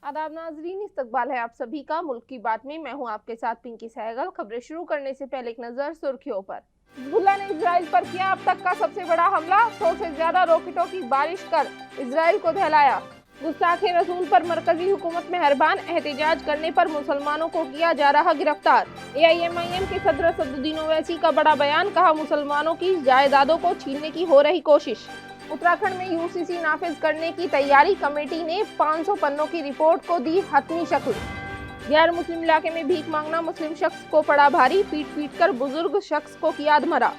आदाब नाजरीन, इस्तकबाल है आप सभी का मुल्क की बात में। मैं हूं आपके साथ पिंकी सहगल। खबरें शुरू करने से पहले एक नजर सुर्खियों पर। हिजबुल्लाह ने इजराइल पर किया अब तक का सबसे बड़ा हमला। 100 से ज्यादा रॉकेटों की बारिश कर इजराइल को दहलाया। गुस्ताखे रसूल पर मरकजी हुकूमत मेहरबान, एहतजाज करने पर मुसलमानों को किया जा रहा गिरफ्तार। AIMIM के सदर असदुद्दीन ओवैसी का बड़ा बयान, कहा मुसलमानों की जायदादों को छीनने की हो रही कोशिश। उत्तराखंड में UCC नाफिज करने की तैयारी, कमेटी ने 500 पन्नों की रिपोर्ट को दी हतमी शक्ल। गैर मुस्लिम इलाके में भीख मांगना मुस्लिम शख्स को पड़ा भारी, पीट कर बुजुर्ग शख्स को किया अधमरा।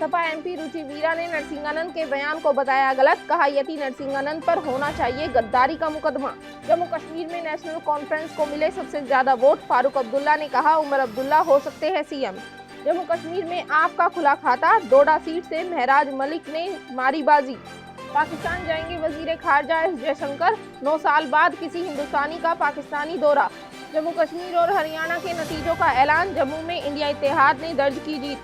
सपा MP रुचि वीरा ने नरसिंहानंद के बयान को बताया गलत, कहा यति नरसिंहानंद पर होना चाहिए गद्दारी का मुकदमा। जम्मू कश्मीर में नेशनल कॉन्फ्रेंस को मिले सबसे ज्यादा वोट, फारूक अब्दुल्ला ने कहा उमर अब्दुल्ला हो सकते हैं CM। जम्मू कश्मीर में आपका खुला खाता, डोडा सीट से महराज मलिक ने मारी बाजी। पाकिस्तान जाएंगे वजीर खारजा S जयशंकर, 9 साल बाद किसी हिंदुस्तानी का पाकिस्तानी दौरा। जम्मू कश्मीर और हरियाणा के नतीजों का ऐलान, जम्मू में इंडिया इत्तेहाद ने दर्ज की जीत।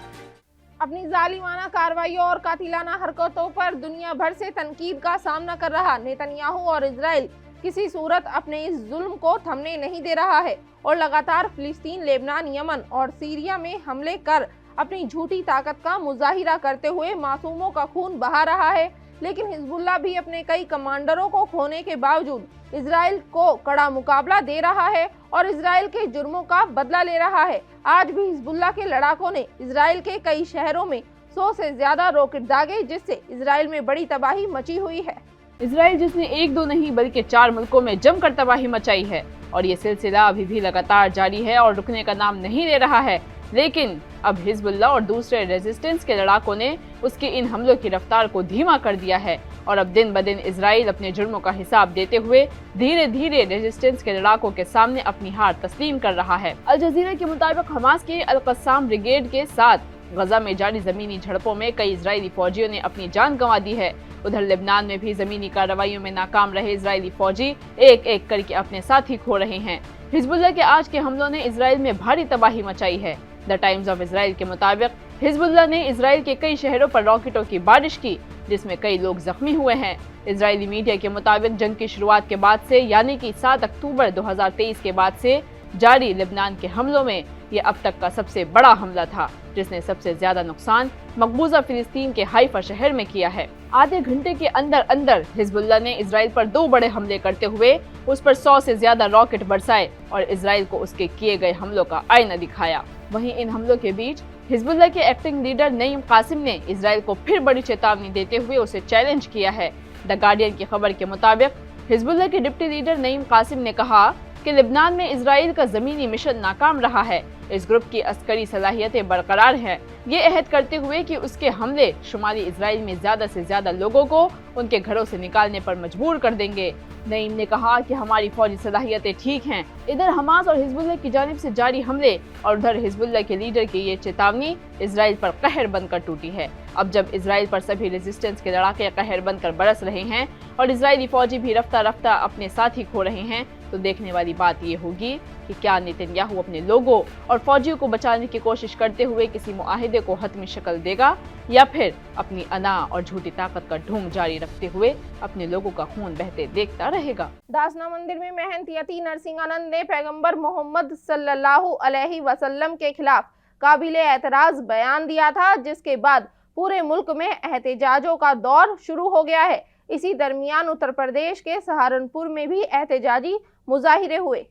अपनी जालिमाना कार्रवाइयों और कातिलाना हरकतों पर दुनिया भर से तनकीद का सामना कर रहा नेतन्याहू और इजराइल किसी सूरत अपने इस जुल्म को थमने नहीं दे रहा है और लगातार फिलिस्तीन, लेबनान, यमन और सीरिया में हमले कर अपनी झूठी ताकत का मुजाहिरा करते हुए मासूमों का खून बहा रहा है। लेकिन हिजबुल्लाह भी अपने कई कमांडरों को खोने के बावजूद इजराइल को कड़ा मुकाबला दे रहा है और इजराइल के जुर्मों का बदला ले रहा है। आज भी हिजबुल्लाह के लड़ाकों ने इजराइल के कई शहरों में 100 से ज्यादा रॉकेट दागे, जिससे इजराइल में बड़ी तबाही मची हुई है। इजराइल जिसने एक दो नहीं बल्कि 4 मुल्कों में जमकर तबाही मचाई है और ये सिलसिला अभी भी लगातार जारी है और रुकने का नाम नहीं ले रहा है। लेकिन अब हिजबुल्लाह और दूसरे रेजिस्टेंस के लड़ाकों ने उसके इन हमलों की रफ्तार को धीमा कर दिया है और अब दिन ब दिन इजराइल अपने जुर्मों का हिसाब देते हुए धीरे धीरे रेजिस्टेंस के लड़ाकों के सामने अपनी हार तस्लीम कर रहा है। अल जजीरा के मुताबिक हमास के अल कस्साम ब्रिगेड के साथ गजा में जारी जमीनी झड़पों में कई इजरायली फौजियों ने अपनी जान गंवा दी है। उधर लेबनान में भी जमीनी कार्रवाइयों में नाकाम रहे इजरायली फौजी एक एक करके अपने साथी खो रहे हैं। हिजबुल्लाह के आज के हमलों ने इजराइल में भारी तबाही मचाई है। द टाइम्स ऑफ इजराइल के मुताबिक हिजबुल्लाह ने इजराइल के कई शहरों पर रॉकेटों की बारिश की, जिसमें कई लोग जख्मी हुए हैं। इजरायली मीडिया के मुताबिक जंग की शुरुआत के बाद से यानी कि 7 अक्टूबर 2023 के बाद से जारी लेबनान के हमलों में ये अब तक का सबसे बड़ा हमला था, जिसने सबसे ज्यादा नुकसान मकबूजा फिलिस्तीन के हाइफा शहर में किया है। आधे घंटे के अंदर अंदर हिजबुल्लाह ने इजराइल पर 2 बड़े हमले करते हुए उस पर 100 से ज्यादा रॉकेट बरसाए और इजराइल को उसके किए गए हमलों का आईना दिखाया। वहीं इन हमलों के बीच हिजबुल्लाह के एक्टिंग लीडर नईम कासिम ने इजराइल को फिर बड़ी चेतावनी देते हुए उसे चैलेंज किया है। द गार्डियन की खबर के मुताबिक हिजबुल्लाह के डिप्टी लीडर नईम कासिम ने कहा कि लेबनान में इजराइल का जमीनी मिशन नाकाम रहा है। इस ग्रुप की अस्करी सलाहियतें बरकरार हैं। ये अहद करते हुए कि उसके हमले शुमाली इजराइल में ज्यादा से ज्यादा लोगों को उनके घरों से निकालने पर मजबूर कर देंगे। नईम ने कहा कि हमारी फौजी सलाहियतें ठीक हैं। इधर हमास और हिजबुल्लाह की जानिब से जारी हमले और उधर हिजबुल्लाह के लीडर की ये चेतावनी इजराइल पर कहर बनकर टूटी है। अब जब इजराइल पर सभी रेजिस्टेंस के लड़ाके कहर बनकर बरस रहे हैं और इजरायली फौजी भी रफ्ता रफ्ता अपने साथी खो रहे हैं, तो देखने वाली बात ये होगी कि क्या नेतन्याहू अपने लोगों और फौजियों को बचाने की कोशिश करते हुए किसी मुआहिदे को हतमी शक्ल देगा या फिर अपनी अना और झूठी ताकत का ढोंग जारी रखते हुए अपने लोगों का खून बहते देखता रहेगा। दासना मंदिर में महंत यति नरसिंहानंद ने पैगंबर मोहम्मद सल्लल्लाहु अलैहि वसल्लम के खिलाफ काबिल एतराज बयान दिया था, जिसके बाद पूरे मुल्क में एहतजाजों का दौर शुरू हो गया है। इसी दरमियान उत्तर प्रदेश के सहारनपुर में भी एहतजाजी मुजाहिरे हुए।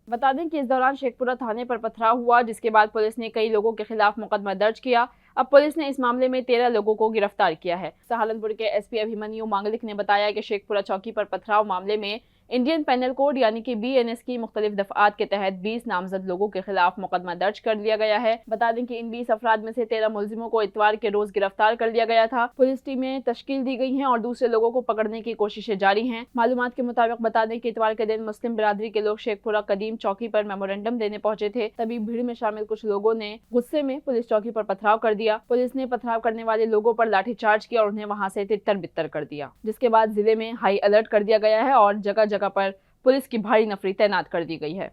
बता दें कि इस दौरान शेखपुरा थाने पर पथराव हुआ, जिसके बाद पुलिस ने कई लोगों के खिलाफ मुकदमा दर्ज किया। अब पुलिस ने इस मामले में 13 लोगों को गिरफ्तार किया है। सहारनपुर के SP अभिमन्यु मांगलिक ने बताया कि शेखपुरा चौकी पर पथराव मामले में इंडियन पेनल कोड यानी कि BNS की मुख्तलिफ दफात के तहत 20 नामजद लोगों के खिलाफ मुकदमा दर्ज कर लिया गया है। बता दें कि इन 20 अफराद में से 13 मुलजिमों को इतवार के रोज गिरफ्तार कर लिया गया था। पुलिस टीमें तश्कील दी गई हैं और दूसरे लोगों को पकड़ने की कोशिशें जारी हैं। मालूमात के मुताबिक बता दें कि इतवार के दिन मुस्लिम बिरादरी के लोग शेखपुरा कदीम चौकी पर मेमोरेंडम देने पहुंचे थे। तभी भीड़ में शामिल कुछ लोगों ने गुस्से में पुलिस चौकी पर पथराव कर दिया। पुलिस ने पथराव करने वाले लोगों पर लाठीचार्ज किया और उन्हें वहां से तितर बितर कर दिया, जिसके बाद जिले में हाई अलर्ट कर दिया गया है और जगह जगह पर पुलिस की भारी नफरी तैनात कर दी गई है।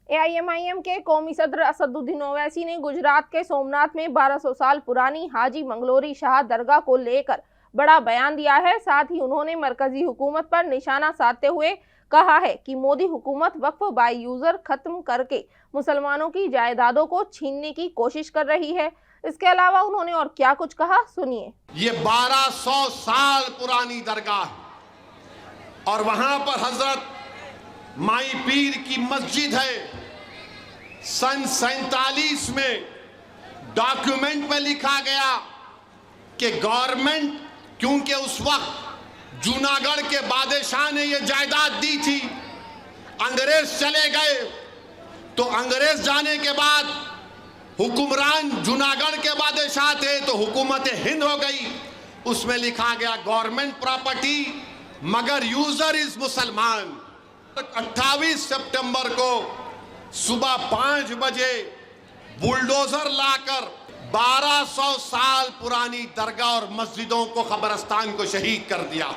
AIMIM के कौमी सदर असदुद्दीन ओवैसी ने गुजरात के सोमनाथ में 1200 साल पुरानी हाजी मंगलोरी शाह दरगाह को लेकर बड़ा बयान दिया है। साथ ही उन्होंने मरकजी हुकूमत पर निशाना साधते हुए कहा है कि मोदी हुकूमत वक्फ बाय यूजर खत्म करके मुसलमानों की जायदादों को छीनने की कोशिश कर रही है। इसके अलावा उन्होंने और क्या कुछ कहा, सुनिए। ये 1200 साल पुरानी दरगाह है और वहां पर हजरत माई पीर की मस्जिद है। सन 47 में डॉक्यूमेंट में लिखा गया कि गवर्नमेंट, क्योंकि उस वक्त जूनागढ़ के बादशाह ने यह जायदाद दी थी, अंग्रेज चले गए तो अंग्रेज जाने के बाद हुक्मरान जूनागढ़ के बादशाह थे तो हुकूमत हिंद हो गई। उसमें लिखा गया गवर्नमेंट प्रॉपर्टी मगर यूजर इज मुसलमान। 28 सितंबर को सुबह 5 बजे बुलडोजर लाकर 1200 साल पुरानी दरगाह और मस्जिदों को, कब्रिस्तान को शहीद कर दिया।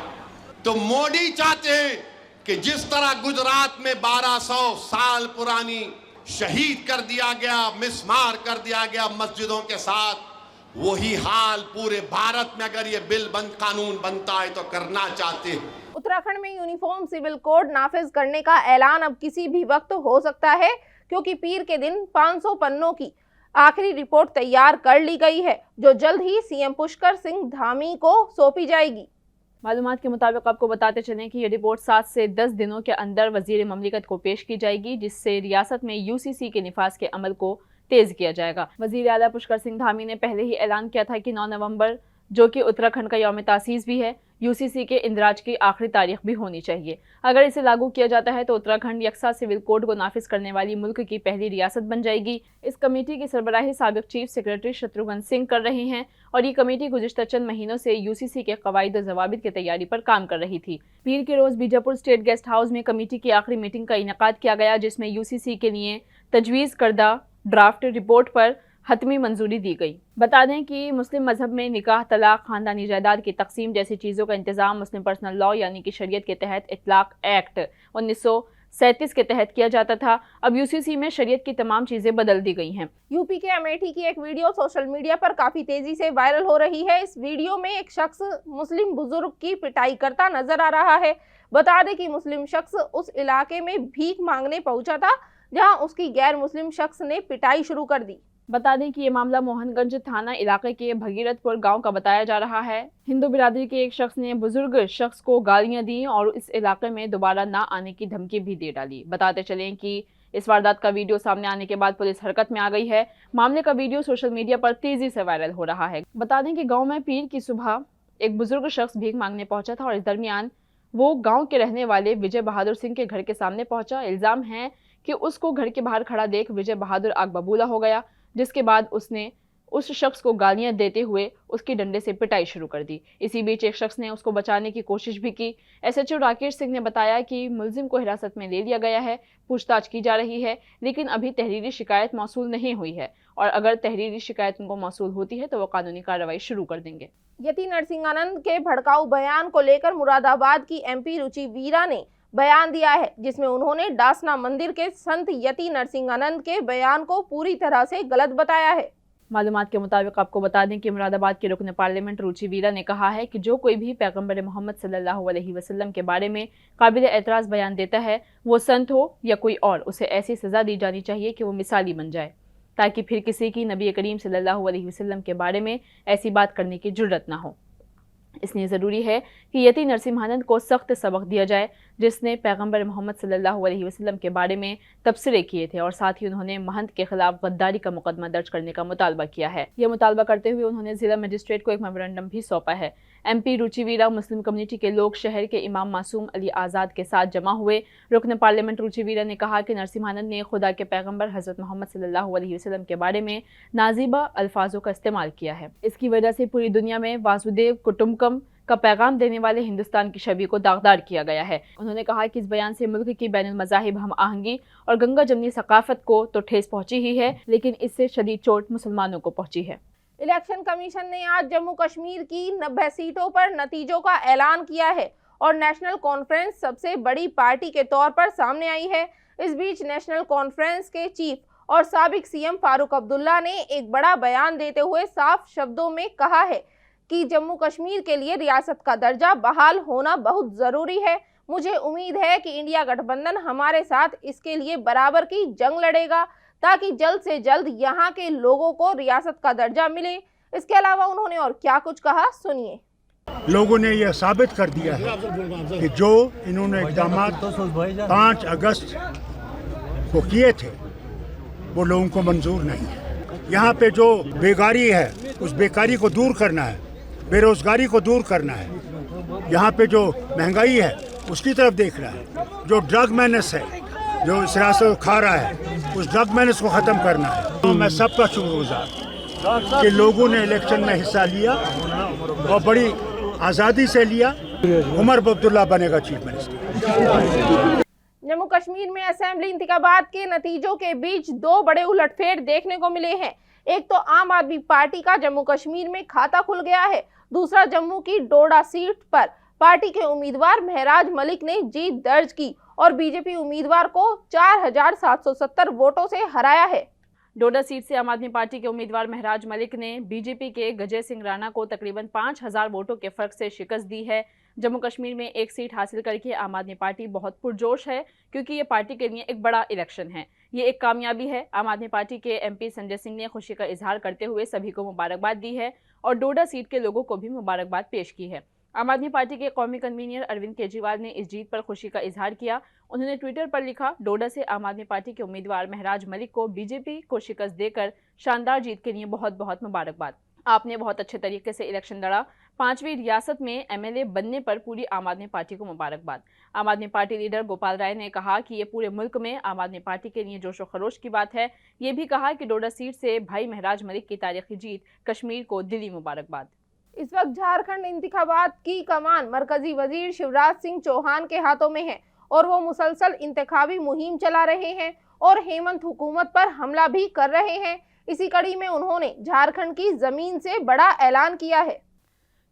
तो मोदी चाहते हैं कि जिस तरह गुजरात में 1200 साल पुरानी शहीद कर दिया गया, मिसमार कर दिया गया मस्जिदों के साथ, वही हाल पूरे भारत में अगर ये कानून बनता है तो करना चाहते हैं। उत्तराखंड में यूनिफॉर्म सिविल कोड नाफिज करने का ऐलान अब किसी भी वक्त हो सकता है, क्योंकि पीर के दिन 500 पन्नों की आखिरी रिपोर्ट तैयार कर ली गई है, जो जल्द ही सीएम पुष्कर सिंह धामी को सौंपी जाएगी। मालूमात के मुताबिक आपको बताते चलें कि ये रिपोर्ट 7 से 10 दिनों के अंदर वजीर ममलिकत को पेश की जाएगी, जिससे रियासत में यूसीसी के निफाज के अमल को तेज किया जाएगा। वजीर आला पुष्कर सिंह धामी ने पहले ही ऐलान किया था कि 9 नवंबर, जो कि उत्तराखंड का यौम तासीस भी है, यूसीसी के इंदराज की आखिरी तारीख भी होनी चाहिए। अगर इसे लागू किया जाता है तो उत्तराखंड यकसा सिविल कोड को नाफिज करने वाली मुल्क की पहली रियासत बन जाएगी। इस कमेटी की सरबराही साबिक चीफ सेक्रेटरी शत्रुघ्न सिंह कर रहे हैं और ये कमेटी गुज़िश्ता चंद महीनों से यूसीसी के कवायद और ज़वाबित की तैयारी पर काम कर रही थी। पीर के रोज़ बीजापुर स्टेट गेस्ट हाउस में कमेटी की आखिरी मीटिंग का इनेकाद किया गया, जिसमें यूसीसी के लिए तजवीज़ करदा ड्राफ्ट रिपोर्ट पर हतमी मंजूरी दी गई। बता दें कि मुस्लिम मजहब में निकाह, तलाक, खानदानी जायदाद की तकसीम जैसी चीज़ों का इंतजाम मुस्लिम पर्सनल लॉ यानी कि शरीयत के तहत इतलाक एक्ट 1937 के तहत किया जाता था। अब यूसीसी में शरीयत की तमाम चीज़ें बदल दी गई हैं। यूपी के अमेठी की एक वीडियो सोशल मीडिया पर काफी तेजी से वायरल हो रही है। इस वीडियो में एक शख्स मुस्लिम बुजुर्ग की पिटाई करता नजर आ रहा है। बता दें कि मुस्लिम शख्स उस इलाके में भीख मांगने पहुंचा था, जहां उसकी गैर मुस्लिम शख्स ने पिटाई शुरू कर दी। बता दें कि ये मामला मोहनगंज थाना इलाके के भगीरथपुर गांव का बताया जा रहा है। हिंदू बिरादरी के एक शख्स ने बुजुर्ग शख्स को गालियां दी और इस इलाके में दोबारा ना आने की धमकी भी दे डाली। बताते चलें कि इस वारदात का वीडियो सामने आने के बाद पुलिस हरकत में आ गई है। मामले का वीडियो सोशल मीडिया पर तेजी से वायरल हो रहा है। बता दें कि गाँव में पीर की सुबह एक बुजुर्ग शख्स भीख मांगने पहुंचा था और इस दरमियान वो गाँव के रहने वाले विजय बहादुर सिंह के घर के सामने पहुंचा। इल्जाम है कि उसको घर के बाहर खड़ा देख विजय बहादुर आग बबूला हो गया, जिसके बाद उसने उस शख्स को गालियां देते हुए उसकी डंडे से पिटाई शुरू कर दी। इसी बीच एक शख्स ने उसको बचाने की कोशिश भी की। एसएचओ राकेश सिंह ने बताया कि मुलजिम को हिरासत में ले लिया गया है, पूछताछ की जा रही है, लेकिन अभी तहरीरी शिकायत मौसूल नहीं हुई है और अगर तहरीरी शिकायत उनको मौसूल होती है तो वो कानूनी कार्रवाई शुरू कर देंगे। यति नरसिंहानंद के भड़काऊ बयान को लेकर मुरादाबाद की एमपी रुचि वीरा ने बयान दिया है, जिसमें उन्होंने डासना मंदिर के संत यति नरसिंहानंद के बयान को पूरी तरह से गलत बताया है। मालूमात के मुताबिक आपको बता दें कि मुरादाबाद के रुकन पार्लियामेंट रुचि वीरा ने कहा है कि जो कोई भी पैगंबर मोहम्मद सल्लल्लाहु अलैहि वसल्लम के बारे में काबिल एतराज़ बयान देता है, वो संत हो या कोई और, उसे ऐसी सज़ा दी जानी चाहिए कि वो मिसाली बन जाए, ताकि फिर किसी की नबी करीम सल्लल्लाहु अलैहि वसल्लम के बारे में ऐसी बात करने की जुर्रत ना हो। इसलिए ज़रूरी है कि यति नरसिंहानंद को सख्त सबक दिया जाए, जिसने पैगंबर मोहम्मद सल्लल्लाहु अलैहि वसल्लम के बारे में तबसरे किए थे और साथ ही उन्होंने महंत के खिलाफ गद्दारी का मुकदमा दर्ज करने का मुतालबा किया है। यह मुतालबा करते हुए उन्होंने जिला मजिस्ट्रेट को एक मेमोरेंडम भी सौंपा है। एमपी रुचि वीरा मुस्लिम कम्युनिटी के लोग शहर के इमाम मासूम अली आज़ाद के साथ जमा हुए। रुकन पार्लियामेंट रुचि वीरा ने कहा कि नरसिंहानंद ने खुदा के पैगंबर हज़रत मोहम्मद सल्लल्लाहु अलैहि वसल्लम के बारे में नाजीबा अल्फाजों का इस्तेमाल किया है। इसकी वजह से पूरी दुनिया में वासुदेव कुटुंबकम का पैगाम देने वाले हिंदुस्तान की छवि को दागदार किया गया है। उन्होंने कहा कि इस बयान से मुल्क की बैनुल मज़ाहिब हम आहंगी और गंगा जमनी सकाफत को तो ठेस पहुंची ही है, लेकिन इससे शदीद चोट मुसलमानों को पहुंची है। इलेक्शन कमीशन ने आज जम्मू कश्मीर की 90 सीटों पर नतीजों का ऐलान किया है और नेशनल कॉन्फ्रेंस सबसे बड़ी पार्टी के तौर पर सामने आई है। इस बीच नेशनल कॉन्फ्रेंस के चीफ और साबिक सीएम फारूक अब्दुल्ला ने एक बड़ा बयान देते हुए साफ शब्दों में कहा है कि जम्मू कश्मीर के लिए रियासत का दर्जा बहाल होना बहुत ज़रूरी है। मुझे उम्मीद है कि इंडिया गठबंधन हमारे साथ इसके लिए बराबर की जंग लड़ेगा ताकि जल्द से जल्द यहाँ के लोगों को रियासत का दर्जा मिले। इसके अलावा उन्होंने और क्या कुछ कहा, सुनिए। लोगों ने यह साबित कर दिया है कि जो इन्होंने इक़दाम 5 अगस्त को किए थे वो लोगों को मंजूर नहीं है। यहाँ पे जो बेकारी है उस बेकारी को दूर करना है, बेरोजगारी को दूर करना है, यहाँ पे जो महंगाई है उसकी तरफ देखना है, जो ड्रग मैनेस है जो इस रियासत खा रहा है उस ड्रग मैनेस को ख़त्म करना है। तो मैं सबका शुक्रगुजार कि लोगों ने इलेक्शन में हिस्सा लिया और बड़ी आज़ादी से लिया। उमर अब्दुल्ला बनेगा चीफ मिनिस्टर। जम्मू कश्मीर में असेंबली इंतखाबात के नतीजों के बीच 2 बड़े उलटफेर देखने को मिले हैं। एक तो आम आदमी पार्टी का जम्मू कश्मीर में खाता खुल गया है, दूसरा जम्मू की डोडा सीट पर पार्टी के उम्मीदवार महराज मलिक ने जीत दर्ज की और बीजेपी उम्मीदवार को 4770 वोटों से हराया है। डोडा सीट से आम आदमी पार्टी के उम्मीदवार महराज मलिक ने बीजेपी के गजय सिंह राणा को तकरीबन 5000 वोटों के फर्क से शिकस्त दी है। जम्मू कश्मीर में एक सीट हासिल करके आम आदमी पार्टी बहुत पुरजोश है क्योंकि ये पार्टी के लिए एक बड़ा इलेक्शन है। ये एक कामयाबी है। आम आदमी पार्टी के एमपी संजय सिंह ने खुशी का इजहार करते हुए सभी को मुबारकबाद दी है और डोडा सीट के लोगों को भी मुबारकबाद पेश की है। आम आदमी पार्टी के कौमी कन्वीनर अरविंद केजरीवाल ने इस जीत पर खुशी का इजहार किया। उन्होंने ट्विटर पर लिखा, डोडा से आम आदमी पार्टी के उम्मीदवार महराज मलिक को बीजेपी को शिकस्त देकर शानदार जीत के लिए बहुत बहुत मुबारकबाद। आपने बहुत अच्छे तरीके से इलेक्शन लड़ा। 5वीं रियासत में एमएलए बनने पर पूरी आम आदमी पार्टी को मुबारकबाद। आम आदमी पार्टी लीडर गोपाल राय ने कहा कि ये पूरे मुल्क में आम आदमी पार्टी के लिए जोशो खरोश की बात है। ये भी कहा कि डोडा सीट से भाई महराज मलिक की तारीखी जीत कश्मीर को दिली मुबारकबाद। इस वक्त झारखंड इंतखाबात की कमान मरकजी वजीर शिवराज सिंह चौहान के हाथों में है और वो मुसलसल इंतखाबी मुहिम चला रहे हैं और हेमंत हुकूमत पर हमला भी कर रहे हैं। इसी कड़ी में उन्होंने झारखंड की जमीन से बड़ा ऐलान किया है।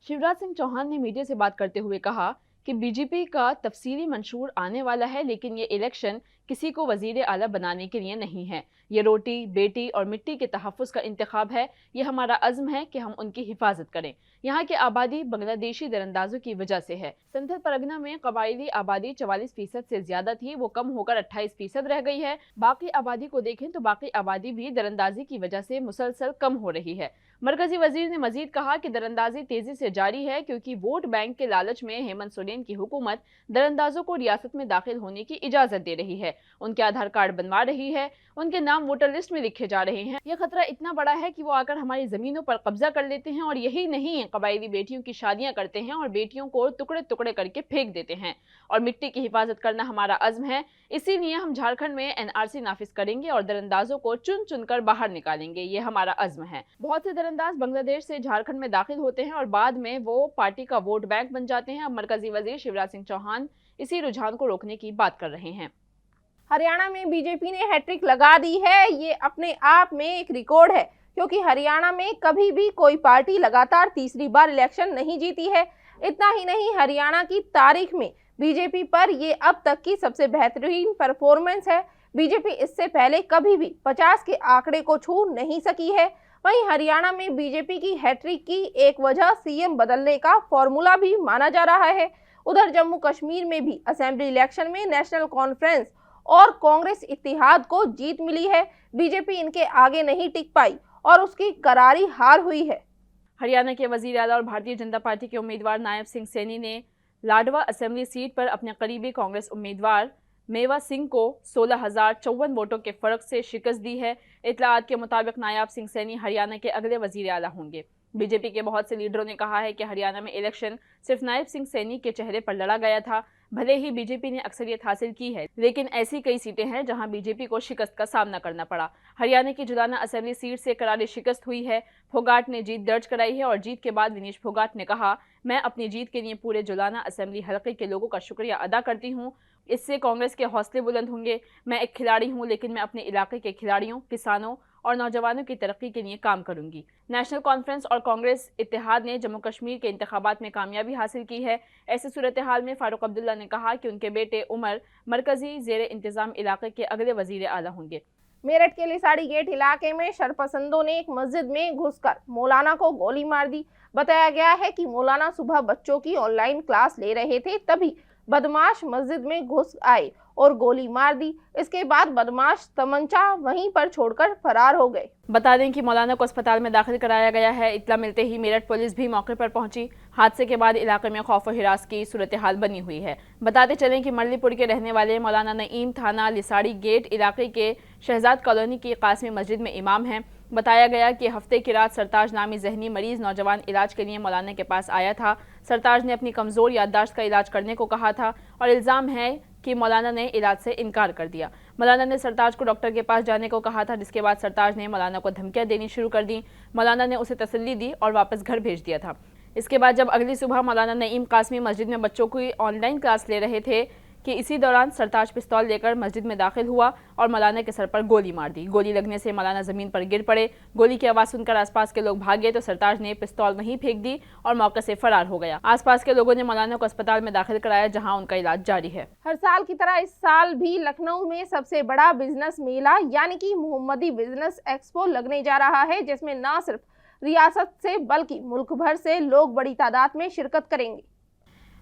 शिवराज सिंह चौहान ने मीडिया से बात करते हुए कहा कि बीजेपी का तफसीली मंशूर आने वाला है, लेकिन ये इलेक्शन किसी को वजीर आला बनाने के लिए नहीं है। ये रोटी, बेटी और मिट्टी के तहफ़्फ़ुज़ का इंतखाब है। ये हमारा अज़्म है कि हम उनकी हिफाजत करें। यहाँ की आबादी बांग्लादेशी दरअंदाजों की वजह से है। संथल परगना में कबायली आबादी 44% से ज़्यादा थी, वो कम होकर 28% रह गई है। बाकी आबादी को देखें तो बाकी आबादी भी दरअंदाजी की वजह से मुसलसल कम हो रही है। मरकजी वजीर ने मजीद कहा कि दरअंदाजी तेजी से जारी है क्योंकि वोट बैंक के लालच में हेमंत सोरेन की हुकूमत दरअंदाजों को रियासत में दाखिल होने की इजाजत दे रही है, उनके आधार कार्ड बनवा रही है, उनके नाम वोटर लिस्ट में लिखे जा रहे हैं। यह खतरा इतना बड़ा है कि वो आकर हमारी जमीनों पर कब्जा कर लेते हैं और यही नहीं, कबायली बेटियों की शादियां करते हैं और बेटियों को टुकड़े टुकड़े करके फेंक देते हैं। और मिट्टी की हिफाजत करना हमारा अज़्म है, इसीलिए हम झारखंड में एनआरसी नाफिज करेंगे और दरअंदाजों को चुन चुन कर बाहर निकालेंगे। ये हमारा अज़्म है। बहुत से दरअंदाज बांग्लादेश से झारखंड में दाखिल होते हैं और बाद में वो पार्टी का वोट बैंक बन जाते हैं। अब मरकजी वजीर शिवराज सिंह चौहान इसी रुझान को रोकने की बात कर रहे हैं। हरियाणा में बीजेपी ने हैट्रिक लगा दी है। ये अपने आप में एक रिकॉर्ड है क्योंकि हरियाणा में कभी भी कोई पार्टी लगातार तीसरी बार इलेक्शन नहीं जीती है। इतना ही नहीं, हरियाणा की तारीख में बीजेपी पर ये अब तक की सबसे बेहतरीन परफॉर्मेंस है। बीजेपी इससे पहले कभी भी 50 के आंकड़े को छू नहीं सकी है। वहीं हरियाणा में बीजेपी की हैट्रिक की एक वजह सीएम बदलने का फॉर्मूला भी माना जा रहा है। उधर जम्मू कश्मीर में भी असेंबली इलेक्शन में नेशनल कॉन्फ्रेंस और कांग्रेस इत्तेहाद को जीत मिली है। बीजेपी इनके आगे नहीं टिक पाई और उसकी करारी हार हुई है। हरियाणा के वजीर आला और भारतीय जनता पार्टी के उम्मीदवार नायब सिंह सैनी ने लाडवा असेंबली सीट पर अपने करीबी कांग्रेस उम्मीदवार मेवा सिंह को 16,054 वोटों के फर्क से शिकस्त दी है। इत्तलाआत के मुताबिक नायब सिंह सैनी हरियाणा के अगले वजीर आला होंगे। बीजेपी के बहुत से लीडरों ने कहा है कि हरियाणा में इलेक्शन सिर्फ नायब सिंह सैनी के चेहरे पर लड़ा गया था। भले ही बीजेपी ने अक्सरियत हासिल की है, लेकिन ऐसी कई सीटें हैं जहां बीजेपी को शिकस्त का सामना करना पड़ा। हरियाणा की जुलाना असेंबली सीट से करारी शिकस्त हुई है। फोगाट ने जीत दर्ज कराई है और जीत के बाद विनीश फोगाट ने कहा, मैं अपनी जीत के लिए पूरे जुलाना असेंबली हलके के लोगों का शुक्रिया अदा करती हूँ। इससे कांग्रेस के हौसले बुलंद होंगे। मैं एक खिलाड़ी हूँ, लेकिन मैं अपने इलाके के खिलाड़ियों, किसानों और नौजवानों की तरक्की के लिए काम करूंगी। नेशनल कॉन्फ्रेंस और कांग्रेस इत्तेहाद ने जम्मू कश्मीर के इंतखाबात में कामयाबी हासिल की है। ऐसी सूरत हाल में फारूक अब्दुल्ला ने कहा कि उनके बेटे उमर मरकजी जेर इंतजाम इलाके के अगले वजीर आला होंगे। मेरठ के लिसाड़ी गेट इलाके में शरपसंदों ने एक मस्जिद में घुसकर मौलाना को गोली मार दी। बताया गया है कि मौलाना सुबह बच्चों की ऑनलाइन क्लास ले रहे थे, तभी बदमाश मस्जिद में घुस आए और गोली मार दी। इसके बाद बदमाश तमंचा वहीं पर छोड़कर फरार हो गए। बता दें कि मौलाना को अस्पताल में दाखिल कराया गया है। इत्तला मिलते ही मेरठ पुलिस भी मौके पर पहुंची। हादसे के बाद इलाके में खौफ और हिरास की सूरत हाल बनी हुई है। बताते चलें कि मरलीपुर के रहने वाले मौलाना नईम थाना लिसाड़ी गेट इलाके के शहजाद कॉलोनी की कासमी मस्जिद में इमाम हैं। बताया गया कि हफ्ते की रात सरताज नामी जहनी मरीज नौजवान इलाज के लिए मौलाना के पास आया था। सरताज ने अपनी कमजोर याददाश्त का इलाज करने को कहा था और इल्जाम है कि मौलाना ने इलाज से इनकार कर दिया। मौलाना ने सरताज को डॉक्टर के पास जाने को कहा था, जिसके बाद सरताज ने मौलाना को धमकियां देनी शुरू कर दी। मौलाना ने उसे तसल्ली दी और वापस घर भेज दिया था। इसके बाद जब अगली सुबह मौलाना नईम कासमी मस्जिद में बच्चों की ऑनलाइन क्लास ले रहे थे कि इसी दौरान सरताज पिस्तौल लेकर मस्जिद में दाखिल हुआ और मौलाना के सर पर गोली मार दी। गोली लगने से मौलाना जमीन पर गिर पड़े। गोली की आवाज सुनकर आसपास के लोग भागे तो सरताज ने पिस्तौल वहीं फेंक दी और मौके से फरार हो गया। आसपास के लोगों ने मौलाना को अस्पताल में दाखिल कराया, जहां उनका इलाज जारी है। हर साल की तरह इस साल भी लखनऊ में सबसे बड़ा बिजनेस मेला यानी कि मोहम्मदी बिजनेस एक्सपो लगने जा रहा है, जिसमें न सिर्फ रियासत से बल्कि मुल्क भर से लोग बड़ी तादाद में शिरकत करेंगे।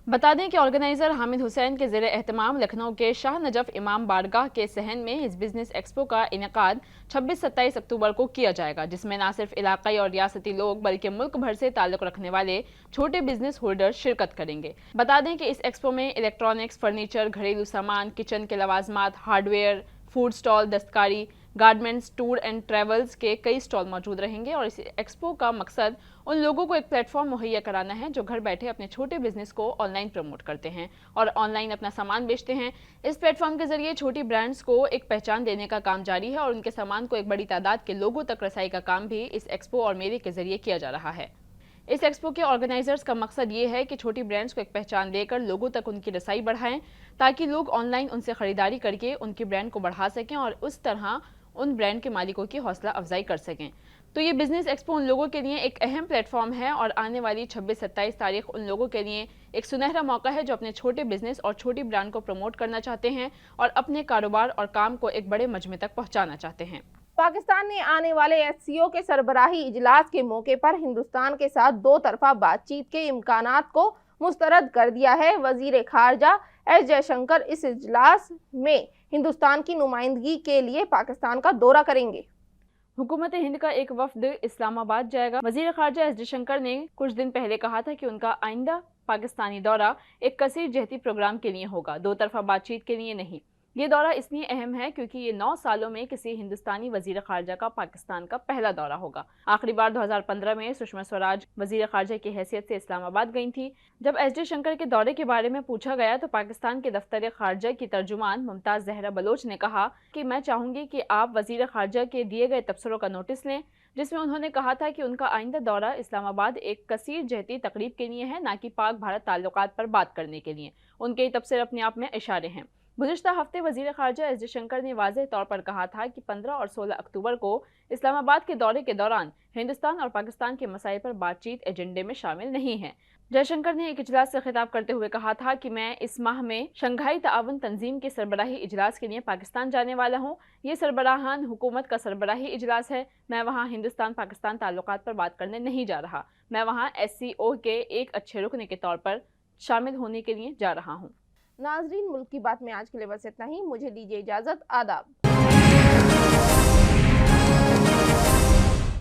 बता दें कि ऑर्गेनाइजर हामिद हुसैन के ज़ेरे एहतमाम लखनऊ के शाह नजफ इमाम बारगाह के सहन में इस बिजनेस एक्सपो का इनेकाद 26-27 अक्टूबर को किया जाएगा, जिसमें न सिर्फ इलाकाई और रियासती लोग बल्कि मुल्क भर से ताल्लुक़ रखने वाले छोटे बिजनेस होल्डर शिरकत करेंगे। बता दें कि इस एक्सपो में इलेक्ट्रॉनिक्स, फर्नीचर, घरेलू सामान, किचन के लवाजमात, हार्डवेयर, फूड स्टॉल, दस्तकारी, गारमेंट्स, टूर एंड ट्रैवल्स के कई स्टॉल मौजूद रहेंगे और इस एक्सपो का मकसद उन लोगों को एक प्लेटफॉर्म मुहैया कराना है जो घर बैठे अपने छोटे बिजनेस को ऑनलाइन प्रमोट करते हैं और ऑनलाइन अपना सामान बेचते हैं। इस प्लेटफॉर्म के जरिए छोटी ब्रांड्स को एक पहचान देने का काम जारी है और उनके सामान को एक बड़ी तादाद के लोगों तक रसाई का काम भी इस एक्सपो और मेले के जरिए किया जा रहा है। इस एक्सपो के ऑर्गेनाइजर्स का मकसद ये है कि छोटी ब्रांड्स को एक पहचान देकर लोगों तक उनकी रसाई बढ़ाएं, ताकि लोग ऑनलाइन उनसे खरीदारी करके उनकी ब्रांड को बढ़ा सकें और उस तरह उन ब्रांड के मालिकों की हौसला अफजाई कर सकें। तो ये बिजनेस एक्सपो उन लोगों के लिए एक अहम प्लेटफॉर्म है और आने वाली 26-27 तारीख उन लोगों के लिए एक सुनहरा मौका है जो अपने छोटे बिजनेस और छोटी ब्रांड को प्रमोट करना चाहते हैं और अपने कारोबार और काम को एक बड़े मजमे तक पहुंचाना चाहते हैं। पाकिस्तान ने आने वाले एचसीओ के सरबराही इजलास के मौके पर हिंदुस्तान के साथ दो तरफा बातचीत के इम्कानात को मुस्तरद कर दिया है। वजीर खारजा एस जयशंकर इस इजलास में हिंदुस्तान की नुमाइंदगी के लिए पाकिस्तान का दौरा करेंगे। हुकूमत हिंद का एक वफ्द इस्लामाबाद जाएगा। वजीर खारजा एस जयशंकर ने कुछ दिन पहले कहा था कि उनका आइंदा पाकिस्तानी दौरा एक कसीर जहती प्रोग्राम के लिए होगा, दो तरफा बातचीत के लिए नहीं। ये दौरा इसलिए अहम है क्योंकि ये 9 सालों में किसी हिंदुस्तानी वजीर खारजा का पाकिस्तान का पहला दौरा होगा। आखिरी बार 2015 में सुषमा स्वराज वजीर खारजा की हैसियत से इस्लामाबाद गई थी। जब एस जयशंकर के दौरे के बारे में पूछा गया तो पाकिस्तान के दफ्तर खारजा की तर्जुमान मुमताज़ जहरा बलोच ने कहा कि मैं चाहूँगी कि आप वजीर खारजा के दिए गए तबसरों का नोटिस लें, जिसमें उन्होंने कहा था कि उनका आइंदा दौरा इस्लामाबाद एक कसीर जहती तकरीब के लिए है, ना कि पाक भारत ताल्लुकात पर बात करने के लिए। उनके ये तबसरे अपने आप में इशारे हैं। गुज़िश्ता हफ्ते वजीर खारजा एस जयशंकर ने वाज़ेह तौर पर कहा था कि 15 और 16 अक्टूबर को इस्लामाबाद के दौरे के दौरान हिंदुस्तान और पाकिस्तान के मसाइल पर बातचीत एजेंडे में शामिल नहीं है। जयशंकर ने एक इजलास से खिताब करते हुए कहा था कि मैं इस माह में शंघाई ताआवुन तंजीम के सरबराही इजलास के लिए पाकिस्तान जाने वाला हूँ। ये सरबराहान हुकूमत का सरबराही इजलास है। मैं वहाँ हिंदुस्तान पाकिस्तान ताल्लुकात पर बात करने नहीं जा रहा। मैं वहाँ SCO के एक अच्छे रुकन के तौर पर शामिल होने के लिए जा रहा हूँ। नाजरीन, मुल्क की बात में आज के लिए बस इतना ही। मुझे दीजिए इजाजत। आदाब।